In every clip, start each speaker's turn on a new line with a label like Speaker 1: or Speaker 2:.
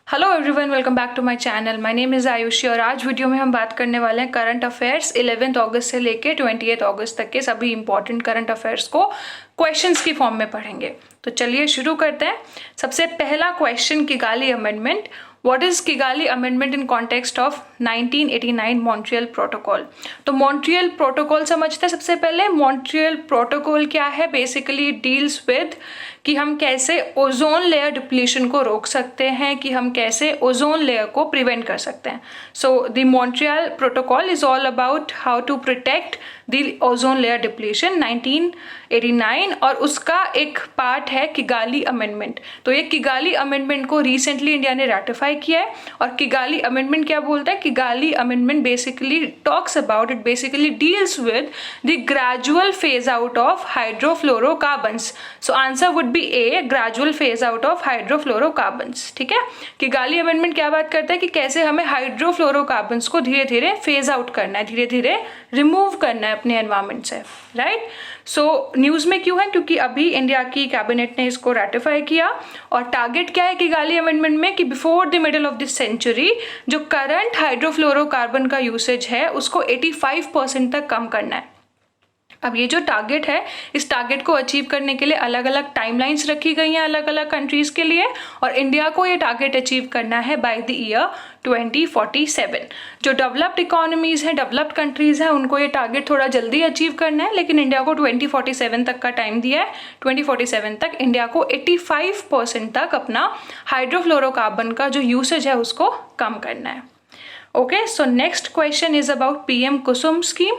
Speaker 1: Hello everyone, welcome back to my channel. My name is Ayushi और आज video में हम बात करने वाले हैं करंट अफेयर्स 11 अगस्त से लेके 28 अगस्त तक के सभी इंपॉर्टेंट करंट अफेयर्स को क्वेश्चंस की फॉर्म में पढ़ेंगे। तो चलिए शुरू करते हैं। सबसे पहला question, Kigali amendment. What is Kigali amendment in context of 1989 Montreal protocol. तो मॉन्ट्रियल प्रोटोकॉल समझते हैं। सबसे पहले मॉन्ट्रियल प्रोटोकॉल क्या है, बेसिकली डील्स विद कि हम कैसे ओजोन लेयर डिप्लीशन को रोक सकते हैं, कि हम कैसे ओजोन लेयर को प्रिवेंट कर सकते हैं। So the Montreal protocol is all about how to protect the ozone layer depletion 1989, और उसका एक पार्ट है किगाली अमेंडमेंट। तो ये किगाली अमेंडमेंट को रिसेंटली इंडिया ने रेटिफाई किया है। और किगाली अमेंडमेंट क्या बोलता है? Kigali amendment basically talks about, it basically deals with the gradual phase out of hydrofluorocarbons. So answer would be A, gradual phase out of hydrofluorocarbons. ठीक है, किगाली अमेंडमेंट क्या बात करता है कि कैसे हमें हाइड्रोफ्लोरोकार्बन्स को धीरे धीरे फेज आउट करना है, धीरे धीरे रिमूव करना है अपने एनवायरमेंट से, राइट। सो न्यूज में क्यों है? क्योंकि अभी इंडिया की कैबिनेट ने इसको रेटिफाई किया। और टारगेट क्या है किगाली अमेंडमेंट में कि before the middle of this century जो करंट हाइड्रोफ्लोरोकार्बन का यूसेज है उसको 85% तक कम करना है। अब ये जो टारगेट है, इस टारगेट को अचीव करने के लिए अलग अलग टाइमलाइंस रखी गई हैं अलग अलग कंट्रीज के लिए, और इंडिया को ये टारगेट अचीव करना है बाय द ईयर 2047। जो डेवलप्ड इकोनॉमीज हैं, डेवलप्ड कंट्रीज हैं, उनको ये टारगेट थोड़ा जल्दी अचीव करना है, लेकिन इंडिया को 2047 तक का टाइम दिया है। 2047 तक इंडिया को 85% तक अपना हाइड्रोफ्लोरोकार्बन का जो यूसेज है उसको कम करना है। Okay, so next question is about PM Kusum scheme.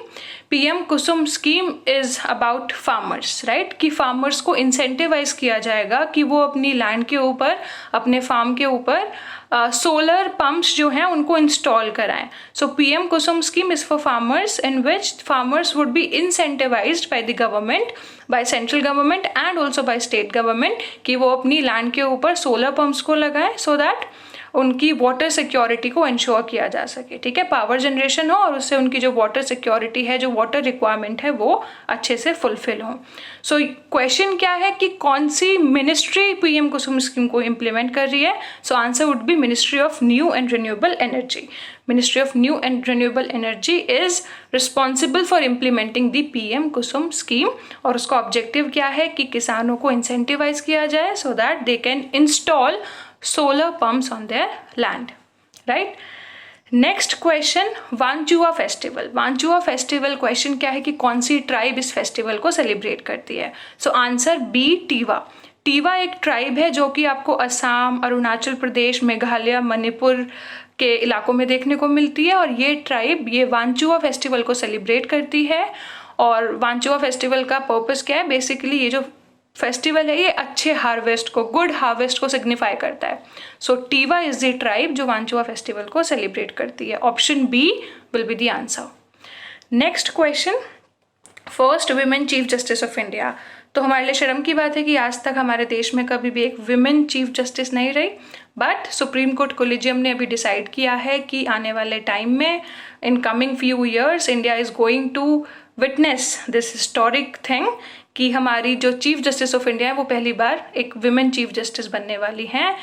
Speaker 1: PM Kusum scheme is about farmers, right? कि farmers को incentivize किया जाएगा कि वो अपनी land के ऊपर, अपने farm के ऊपर सोलर पंप्स जो हैं उनको इंस्टॉल कराएं। सो PM Kusum scheme is for farmers in which farmers would be incentivized by the government, by central government and also by state government कि वो अपनी land के ऊपर सोलर पंप्स को लगाएं so that उनकी वाटर सिक्योरिटी को इंश्योर किया जा सके। ठीक है, पावर जनरेशन हो और उससे उनकी जो वाटर सिक्योरिटी है, जो वाटर रिक्वायरमेंट है, वो अच्छे से फुलफिल हो। सो क्वेश्चन क्या है कि कौन सी मिनिस्ट्री PM कुसुम स्कीम को इम्प्लीमेंट कर रही है? सो answer would B ministry of new and renewable energy. Ministry of new and renewable energy is responsible for implementing the PM Kusum scheme. और उसका ऑब्जेक्टिव क्या है कि किसानों को इंसेंटिवाइज किया जाए so that they can install solar pumps on their land, right? Next question, Wanchuwa festival. Wanchuwa festival question क्या है कि कौन सी ट्राइब इस फेस्टिवल को सेलिब्रेट करती है? So answer B, टीवा। टीवा एक ट्राइब है जो कि आपको असम, अरुणाचल प्रदेश, मेघालय, मणिपुर के इलाकों में देखने को मिलती है। और ये ट्राइब ये वांचुआ फेस्टिवल को सेलिब्रेट करती है। और वांचुआ फेस्टिवल का पर्पस क्या है? बेसिकली ये जो फेस्टिवल है ये अच्छे हार्वेस्ट को, गुड हार्वेस्ट को सिग्निफाई करता है। So Tiwa is the tribe जो वांचुआ फेस्टिवल को सेलिब्रेट करती है। Option B will be the answer. Next question, first women chief justice of India. तो हमारे लिए शर्म की बात है कि आज तक हमारे देश में कभी भी एक विमेन चीफ जस्टिस नहीं रही, बट सुप्रीम कोर्ट कोलिजियम ने अभी डिसाइड किया है कि आने वाले टाइम में, in coming few years, India is going to witness this historic thing कि हमारी जो चीफ जस्टिस ऑफ इंडिया है वो पहली बार एक विमेन चीफ जस्टिस बनने वाली हैं।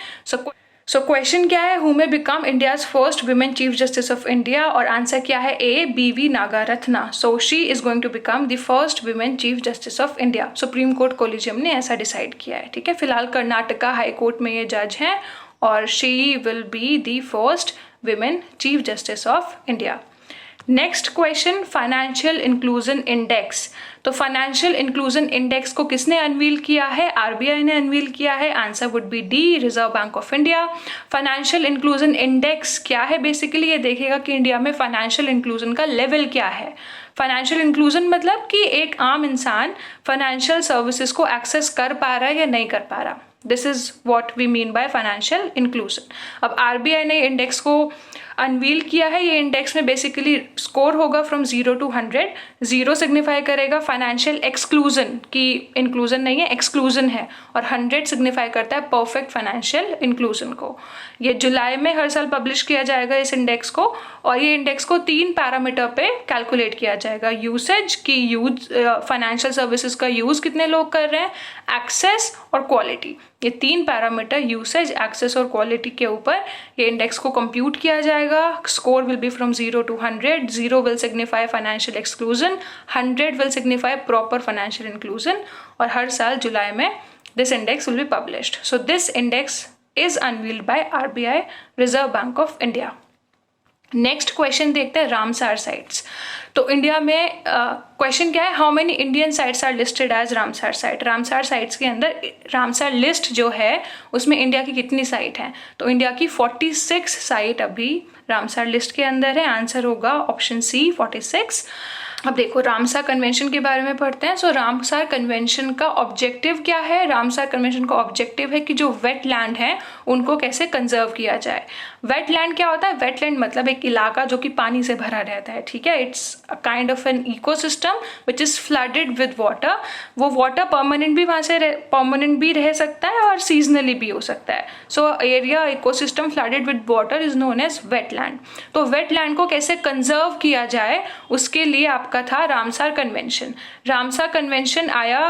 Speaker 1: सो क्वेश्चन क्या है? Who may become India's first women chief justice of India? और आंसर क्या है? A, BV Nagarathna. So she is going to become the first women chief justice of India. Supreme court collegium ने ऐसा डिसाइड किया है। ठीक है, फिलहाल कर्नाटका हाई कोर्ट में ये जज हैं और she will be the first women chief justice of India. Next question, financial inclusion index. तो फाइनेंशियल इंक्लूजन इंडेक्स को किसने अनवील किया है? RBI ने अनवील किया है। Answer would B D, reserve Bank of India. Financial inclusion index क्या है? बेसिकली ये देखेगा कि इंडिया में फाइनेंशियल इंक्लूजन का लेवल क्या है। फाइनेंशियल इंक्लूजन मतलब कि एक आम इंसान फाइनेंशियल सर्विसेज को एक्सेस कर पा रहा है या नहीं कर पा रहा। This is what we mean by financial inclusion. अब RBI ने इंडेक्स को अनवील किया है। ये इंडेक्स में बेसिकली स्कोर होगा फ्रॉम 0 to 100। 0 सिग्निफाई करेगा फाइनेंशियल एक्सक्लूजन, की इंक्लूजन नहीं है, एक्सक्लूजन है, और 100 सिग्निफाई करता है परफेक्ट फाइनेंशियल इंक्लूजन को। ये जुलाई में हर साल पब्लिश किया जाएगा इस इंडेक्स को, और ये इंडेक्स को 3 पैरामीटर पे कैलकुलेट किया जाएगा। यूसेज की यूज, फाइनेंशियल सर्विसेज का यूज कितने लोग कर रहे हैं, एक्सेस और क्वालिटी, ये 3 पैरामीटर यूसेज, एक्सेस और क्वालिटी के ऊपर ये इंडेक्स को कंप्यूट किया जाएगा। Score will be from 0 to 100। 0 will signify financial exclusion, 100 will signify proper financial inclusion, और हर साल जुलाई में this index will be published. So this index is unveiled by RBI, Reserve Bank of India. Next question देखते हैं Ramsar sites. तो India में question क्या है, how many Indian sites are listed as Ramsar site. Ramsar sites के अंदर रामसार लिस्ट जो है उसमें इंडिया की कितनी साइट हैं, तो इंडिया की 46 साइट अभी रामसार लिस्ट के अंदर है। आंसर होगा ऑप्शन सी 46। अब देखो रामसार कन्वेंशन के बारे में पढ़ते हैं। सो रामसार कन्वेंशन का ऑब्जेक्टिव क्या है, रामसार कन्वेंशन का ऑब्जेक्टिव है कि जो वेट लैंड है उनको कैसे कंजर्व किया जाए। वेट लैंड क्या होता है, वेट लैंड मतलब एक इलाका जो कि पानी से भरा रहता है, ठीक है। It's a kind of an ecosystem which is flooded with water. वो वाटर परमानेंट भी वहाँ से परमानेंट भी रह सकता है और सीजनली भी हो सकता है। So area ecosystem flooded with water is known as wetland. तो वेटलैंड को कैसे कंजर्व किया जाए उसके लिए आपका था रामसार कन्वेंशन। रामसार कन्वेंशन आया,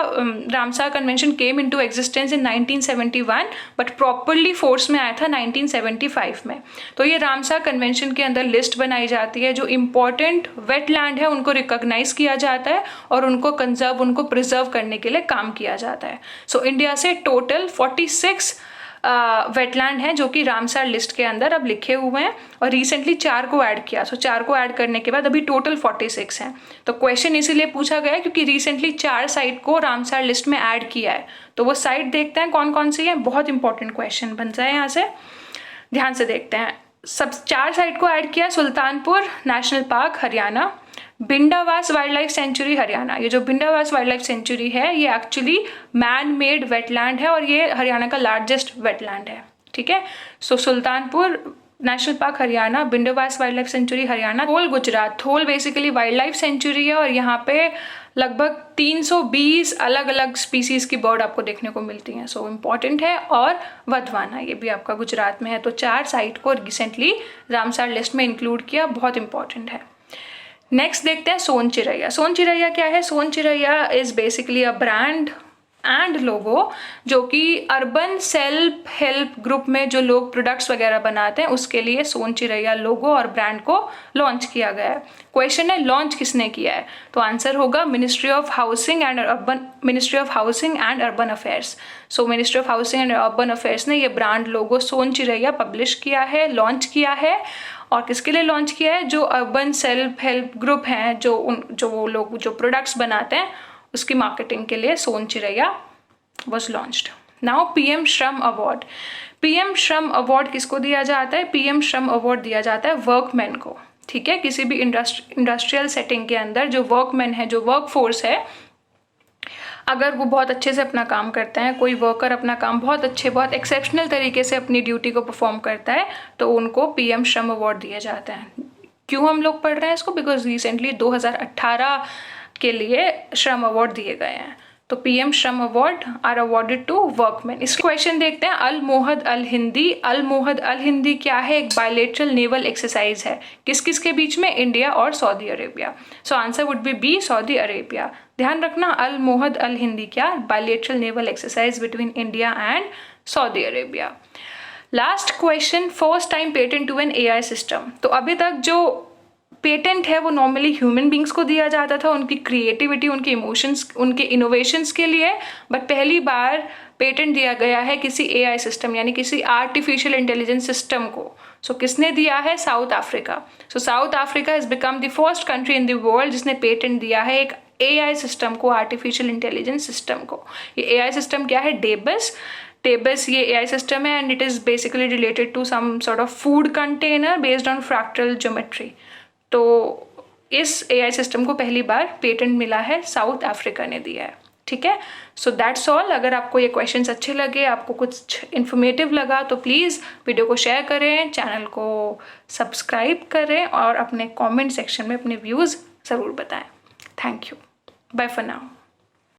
Speaker 1: Ramsar convention came into existence in 1971 but properly force में आया था 1975 में। तो ये रामसार कन्वेंशन के अंदर लिस्ट बनाई जाती है, जो इंपॉर्टेंट वेटलैंड है उनको रिकॉग्नाइज किया जाता है और उनको कंजर्व, उनको प्रिजर्व करने के लिए काम किया जाता है। सो इंडिया से टोटल 46 वेटलैंड हैं जो कि रामसार लिस्ट के अंदर अब लिखे हुए हैं, और रिसेंटली 4 को ऐड किया। सो 4 को ऐड करने के बाद अभी टोटल 46 हैं। तो क्वेश्चन इसीलिए पूछा गया है क्योंकि रिसेंटली 4 साइट को रामसार लिस्ट में ऐड किया है। तो वो साइट देखते हैं कौन कौन सी है, बहुत इंपॉर्टेंट क्वेश्चन बन जाए, यहाँ से ध्यान से देखते हैं। सब 4 साइट को ऐड किया, Sultanpur national park Haryana, Bindawas wild life sanctuary Haryana. ये जो बिंडावास वाइल्ड लाइफ सेंचुरी है ये एक्चुअली मैन मेड वेटलैंड है और ये हरियाणा का लार्जेस्ट वेटलैंड है, ठीक है। So Sultanpur national park Haryana, Bindawas wild life sanctuary Haryana, Thol Gujarat. Thol basically wild life sanctuary है और यहाँ पे लगभग 320 अलग अलग स्पीसीज की बर्ड आपको देखने को मिलती हैं। सो इम्पॉर्टेंट है। और वधवाना, ये भी आपका गुजरात में है। तो 4 साइट को रिसेंटली रामसार लिस्ट में इंक्लूड किया, बहुत इंपॉर्टेंट है। नेक्स्ट देखते हैं सोन चिरैया। सोन चिरैया क्या है, Son Chiraiya is basically a brand and logo जो कि अर्बन सेल्फ हेल्प ग्रुप में जो लोग प्रोडक्ट्स वगैरह बनाते हैं उसके लिए सोन चिरैया लोगो और ब्रांड को लॉन्च किया गया है। क्वेश्चन है लॉन्च किसने किया है, तो आंसर होगा ministry of housing and urban affairs. So ministry of housing and urban affairs ने ये ब्रांड लोगो सोन चिरैया पब्लिश किया है, लॉन्च किया है। और किसके लिए लॉन्च किया है, जो अर्बन सेल्फ हेल्प ग्रुप हैं, जो वो लोग जो प्रोडक्ट्स बनाते हैं उसकी मार्केटिंग के लिए सोन चिरैया was launched. Now PM Shram award. PM Shram award किसको दिया जाता है, PM श्रम अवार्ड दिया जाता है वर्कमैन को, ठीक है। किसी भी इंडस्ट्रियल सेटिंग के अंदर जो वर्कमैन है, जो वर्क फोर्स है, अगर वो बहुत अच्छे से अपना काम करते हैं, कोई वर्कर अपना काम बहुत अच्छे, बहुत एक्सेप्शनल तरीके से अपनी ड्यूटी को परफॉर्म करता है, तो उनको PM श्रम अवार्ड दिए जाते हैं। क्यों हम लोग पढ़ रहे हैं इसको, बिकॉज रिसेंटली 2018 के लिए श्रम अवार्ड दिए गए हैं। तो PM Shram award are awarded to workman. इस क्वेश्चन देखते हैं, अल मोहद अल हिंदी। अल मोहद अल हिंदी क्या है, एक बायलेटरल नेवल एक्सरसाइज है। किस किस के बीच में, इंडिया और Saudi Arabia. So answer would be B, Saudi Arabia. ध्यान रखना, अल मोहद अल हिंदी क्या, bilateral naval exercise between India and Saudi Arabia. Last question, first time patent to an AI system. तो अभी तक जो patent है वो normally human beings को दिया जाता था, उनकी क्रिएटिविटी, उनके इमोशंस, उनके इनोवेशंस के लिए, बट पहली बार पेटेंट दिया गया है किसी AI सिस्टम यानी किसी आर्टिफिशियल इंटेलिजेंस सिस्टम को। सो किसने दिया है, south Africa. So south Africa has become the first country in the world जिसने पेटेंट दिया है एक AI सिस्टम को, आर्टिफिशियल इंटेलिजेंस सिस्टम को। ये AI सिस्टम क्या है, डेबस। टेबस ये AI सिस्टम है and it is basically related to some sort of food container based on fractal geometry. तो इस AI सिस्टम को पहली बार पेटेंट मिला है, साउथ अफ्रीका ने दिया है। ठीक है। So that's all. अगर आपको ये क्वेश्चंस अच्छे लगे, आपको कुछ इन्फॉर्मेटिव लगा, तो प्लीज़ वीडियो को शेयर करें, चैनल को सब्सक्राइब करें और अपने कमेंट सेक्शन में अपने व्यूज़ ज़रूर बताएं। Thank you. Bye for now.